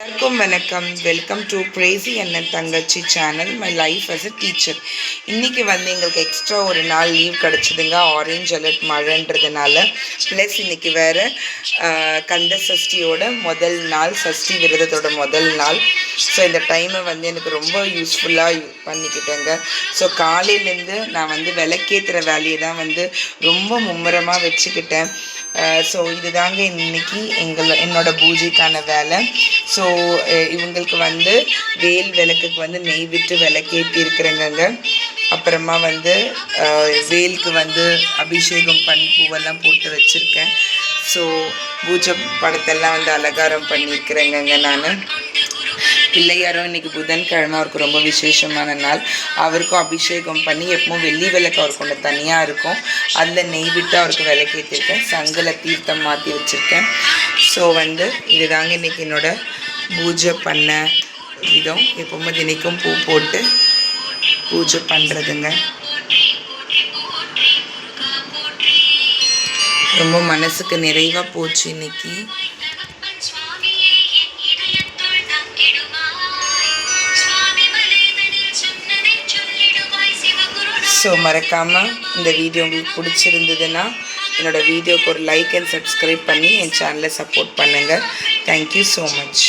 எல்லாருக்கும் வணக்கம். Welcome to crazy Annan Thangachi channel. My life as a teacher. இன்றைக்கி எங்களுக்கு எக்ஸ்ட்ரா ஒரு நாள் லீவ் கிடச்சிதுங்க. ஆரஞ்ச் அலர்ட் மழைன்றதுனால. ப்ளஸ் இன்றைக்கி வேறு கந்த சஷ்டியோட முதல் நாள், சஷ்டி விரதத்தோட முதல் நாள். ஸோ இந்த டைமை எனக்கு ரொம்ப யூஸ்ஃபுல்லாக பண்ணிக்கிட்டேங்க. ஸோ காலையிலேருந்து நான் விளக்கேற்றுற வேலையை தான் ரொம்ப மும்முரமாக வச்சுக்கிட்டேன். ஸோ இதுதாங்க இன்றைக்கி என்னோட பூஜைக்கான வேலை. ஸோ இவங்களுக்கு வேல் விளக்குக்கு நெய் விட்டு விளக்கேற்றி இருக்கிறேங்க. அப்புறமா வேலுக்கு அபிஷேகம் பண்ணி பூவெல்லாம் போட்டு வச்சுருக்கேன். ஸோ பூஜை படத்தெல்லாம் அலங்காரம் பண்ணியிருக்கிறேங்க. நான் பிள்ளையாரும் இன்றைக்கி புதன்கிழமை, அவருக்கு ரொம்ப விசேஷமான நாள். அவருக்கும் அபிஷேகம் பண்ணி எப்பவும் வெள்ளி விளக்கு அவருக்கு ஒன்று தனியாக இருக்கும், அதில் நெய் விட்டு அவருக்கு விளக்கேற்றிருக்கேன். சங்கில் தீர்த்தம் மாற்றி வச்சுருக்கேன். ஸோ இதுதாங்க இன்றைக்கி என்னோட பூஜை பண்ண விதம். எப்பவும் தினைக்கும் பூ போட்டு பூஜை பண்ணுறதுங்க. ரொம்ப மனசுக்கு நிறைவாக போச்சு இன்னைக்கு. ஸோ மறக்காமல் இந்த வீடியோ உங்களுக்கு பிடிச்சிருந்ததுன்னா என்னோடய வீடியோக்கு ஒரு லைக் அண்ட் சப்ஸ்கிரைப் பண்ணி என் சேனலை சப்போர்ட் பண்ணுங்கள். Thank you so much.